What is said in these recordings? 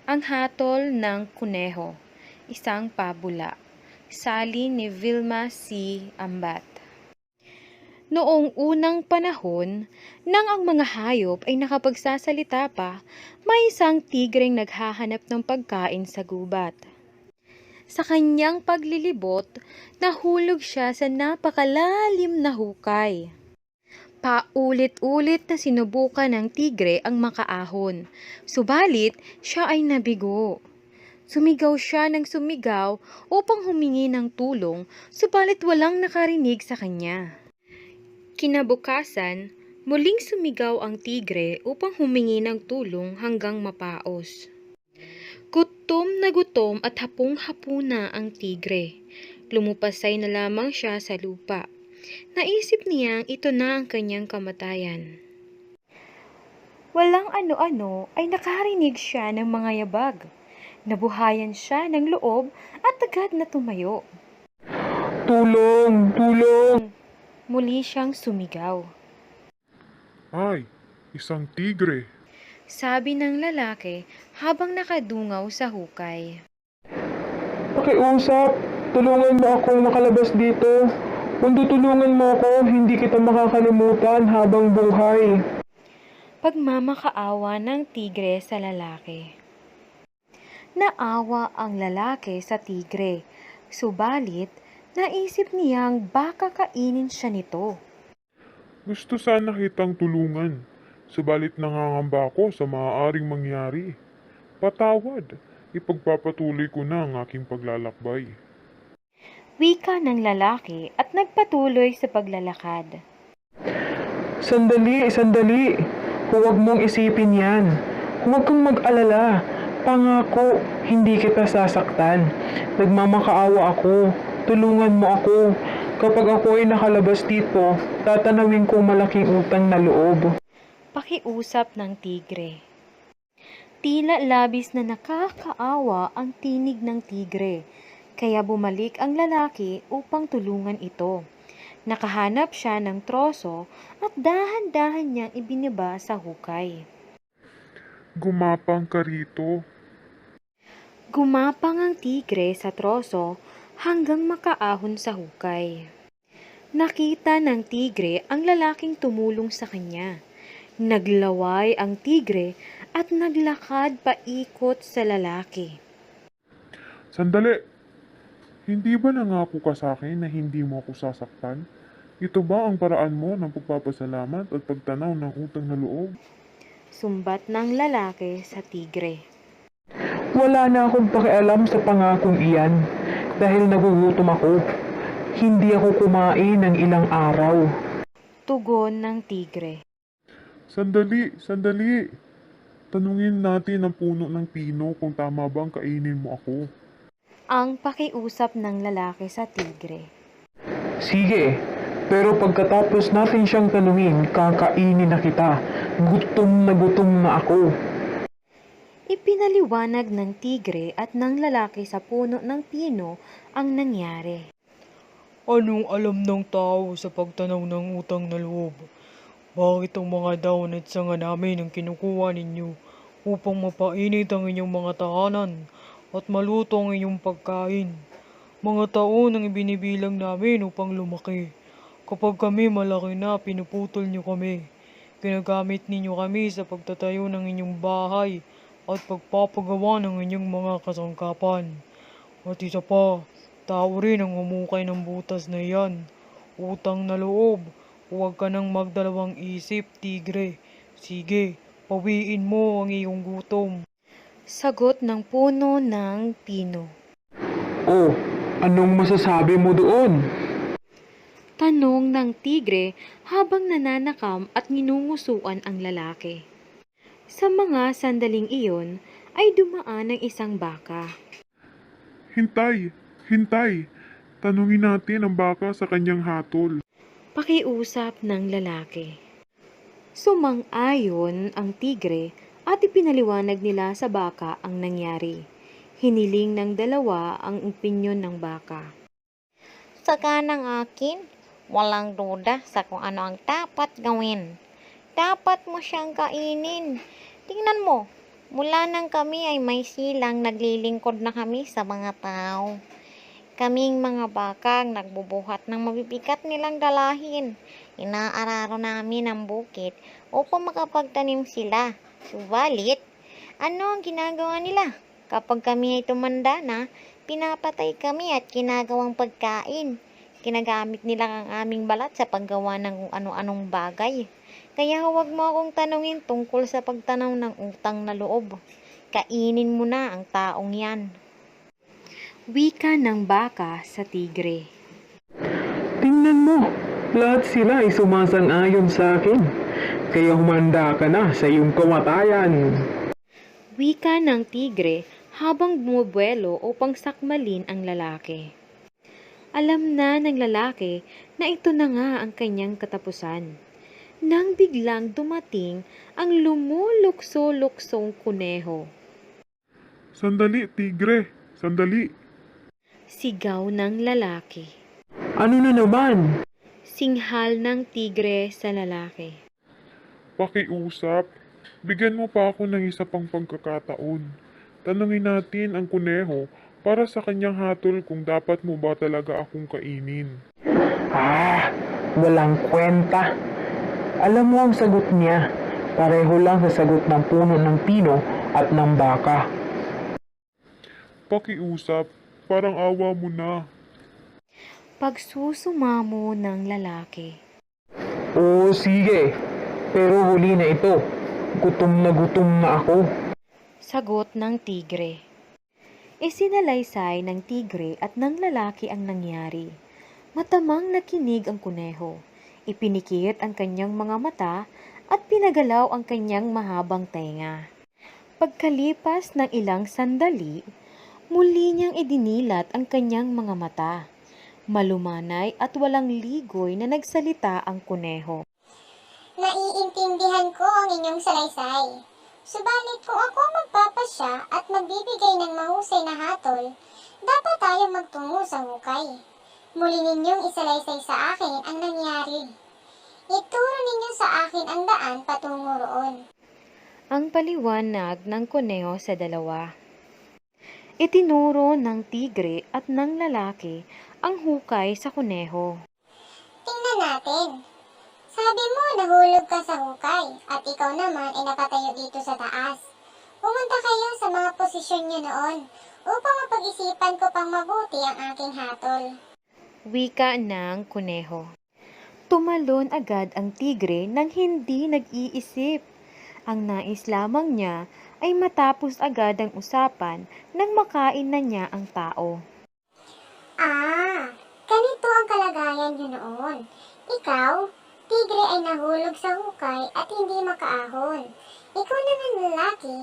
Ang Hatol ng Kuneho, isang pabula. Salin ni Vilma C. Ambat. Noong unang panahon, nang ang mga hayop ay nakapagsasalita pa, may isang tigreng naghahanap ng pagkain sa gubat. Sa kanyang paglilibot, nahulog siya sa napakalalim na hukay. Paulit-ulit na sinubukan ng tigre ang makaahon, subalit siya ay nabigo. Sumigaw siya ng sumigaw upang humingi ng tulong, subalit walang nakarinig sa kanya. Kinabukasan, muling sumigaw ang tigre upang humingi ng tulong hanggang mapaos. Gutom na gutom at hapong-hapuna ang tigre. Lumupasay na lamang siya sa lupa. Naisip niyang ito na ang kanyang kamatayan. Walang ano-ano ay nakarinig siya ng mga yabag. Nabuhayan siya ng loob at agad na tumayo. Tulong! Tulong! Muli siyang sumigaw. Ay, isang tigre. Sabi ng lalaki habang nakadungaw sa hukay. Pakiusap! Tulungan mo akong makalabas dito. Kung tutulungan mo ako, hindi kita makakalimutan habang buhay. Pagmamakaawa ng tigre sa lalaki. Naawa ang lalaki sa tigre, subalit naisip niyang baka kainin siya nito. Gusto sana kitang tulungan, subalit nangangamba ako sa maaaring mangyari. Patawad, ipagpapatuloy ko na ang aking paglalakbay. Wika ng lalaki at nagpatuloy sa paglalakad. Sandali, sandali. Huwag mong isipin yan. Huwag kang mag-alala. Pangako, hindi kita sasaktan. Nagmamakaawa ako. Tulungan mo ako. Kapag ako ay nakalabas dito, tatanawin ko malaking utang na loob. Pakiusap ng tigre. Tila labis na nakakaawa ang tinig ng tigre, kaya bumalik ang lalaki upang tulungan ito. Nakahanap siya ng troso at dahan-dahan niyang ibinaba sa hukay. Gumapang ka rito. Gumapang ang tigre sa troso hanggang makaahon sa hukay. Nakita ng tigre ang lalaking tumulong sa kanya. Naglaway ang tigre at naglakad paikot sa lalaki. Sandali! Hindi ba nangako ka sa akin na hindi mo ako sasaktan? Ito ba ang paraan mo ng pagpapasalamat at pagtanaw ng utang na loob? Sumbat ng lalaki sa tigre. Wala na akong pakialam sa pangakong iyan dahil nagugutom ako. Hindi ako kumain ng ilang araw. Tugon ng tigre. Sandali, sandali! Tanungin natin ang puno ng pino kung tama bang kainin mo ako. Ang pakiusap ng lalaki sa tigre. Sige, pero pagkatapos natin siyang tanungin, kakainin na kita. Gutom na ako. Ipinaliwanag ng tigre at ng lalaki sa puno ng pino ang nangyari. Anong alam ng tao sa pagtanaw ng utang na loob? Bakit ang mga daon at sanga namin ang kinukuha ninyo upang mapainit ang inyong mga tahanan at maluto ang inyong pagkain? Mga taon ang ibinibilang namin upang lumaki. Kapag kami malaki na, pinuputol niyo kami. Ginagamit ninyo kami sa pagtatayo ng inyong bahay at pagpapagawa ng inyong mga kasangkapan. At isa pa, tao rin ang humukay ng butas na iyan. Utang na loob, huwag ka nang magdalawang isip, tigre. Sige, pawiin mo ang iyong gutom. Sagot ng puno ng pino. Oh, anong masasabi mo doon? Tanong ng tigre habang nananakam at ninungusuan ang lalaki. Sa mga sandaling iyon ay dumaan ang isang baka. Hintay! Hintay! Tanungin natin ang baka sa kanyang hatol. Pakiusap ng lalaki. Sumang-ayon ang tigre at ipinaliwanag nila sa baka ang nangyari. Hiniling ng dalawa ang opinyon ng baka. Saka ng akin, walang duda sa kung ano ang dapat gawin. Dapat mo siyang kainin. Tingnan mo, Mula nang kami ay may silang, naglilingkod na kami sa mga tao. Kaming mga bakang nagbubuhat ng mabibigat nilang dalahin. Inaararo namin ang bukid upang makapagtanim sila. Subalit, ano ang ginagawa nila? Kapag kami ay tumanda na, pinapatay kami at ginagawang pagkain. Ginagamit nila ang aming balat sa paggawa ng kung ano-anong bagay. Kaya huwag mo akong tanungin tungkol sa pagtanaw ng utang na loob. Kainin mo na ang taong yan. Wika ng baka sa tigre. Tingnan mo, lahat sila ay sumasang-ayon sa akin. Kaya humanda ka na sa iyong kamatayan. Wika ng tigre habang bumubuelo upang sakmalin ang lalaki. Alam na ng lalaki na ito na nga ang kanyang katapusan. Nang biglang dumating ang lumulukso-luksong kuneho. Sandali, tigre! Sandali! Sigaw ng lalaki. Ano na naman? Singhal ng tigre sa lalaki. Pakiusap. Bigyan mo pa ako ng isa pang pagkakataon. Tanungin natin ang kuneho para sa kanyang hatol kung dapat mo ba talaga akong kainin. Walang kwenta. Alam mo ang sagot niya. Pareho lang sa sagot ng puno ng pino at ng baka. Pakiusap. Parang awa mo na. Pagsusumamo ng lalaki. Oo, sige. Pero huli na ito. Gutom na ako. Sagot ng tigre. Isinalaysay ng tigre at ng lalaki ang nangyari. Matamang nakinig ang kuneho. Ipinikit ang kanyang mga mata at pinagalaw ang kanyang mahabang tenga. Pagkalipas ng ilang sandali, muli niyang idinilat ang kanyang mga mata. Malumanay at walang ligoy na nagsalita ang kuneho. Naiintindihan ko ang inyong salaysay. Subalit kung ako magpapasya at magbibigay ng mahusay na hatol, dapat tayo magtungo sa hukay. Muli ninyong isalaysay sa akin ang nangyari. Ituro ninyo sa akin ang daan patungo roon. Ang paliwanag ng kuneho sa dalawa. Itinuro ng tigre at ng lalaki ang hukay sa kuneho. Tingnan natin. Sabi mo nahulog ka sa hukay at ikaw naman ay nakatayo dito sa taas. Pumunta kayo sa mga posisyon nyo noon upang mapag-isipan ko pang mabuti ang aking hatol. Wika ng kuneho. Tumalon agad ang tigre nang hindi nag-iisip. Ang nais lamang niya ay matapos agad ang usapan nang makain na niya ang tao. Ganito ang kalagayan nyo noon. Ikaw, tigre ay nahulog sa hukay at hindi makaahon. Ikaw naman lalaki,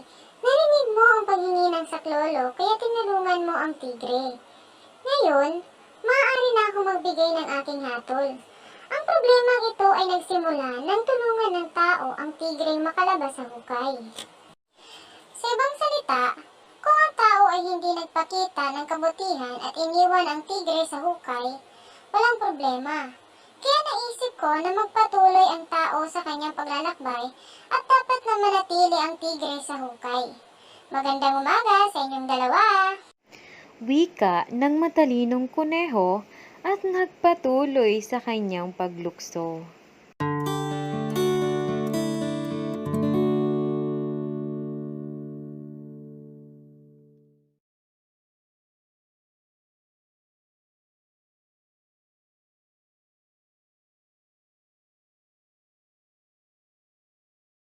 narinig mo ang paghingi ng saklolo kaya tinulungan mo ang tigre. Ngayon, maaari na ako magbigay ng aking hatol. Ang problema ito ay nagsimula nang tulungan ng tao ang tigreng makalabas sa hukay. Sa ibang salita, kung ang tao ay hindi nagpakita ng kabutihan at iniwan ang tigre sa hukay, walang problema. Kaya naisip ko na magpatuloy ang tao sa kanyang paglalakbay at dapat na manatili ang tigre sa hukay. Magandang umaga sa inyong dalawa! Wika ng matalinong kuneho at nagpatuloy sa kanyang paglukso.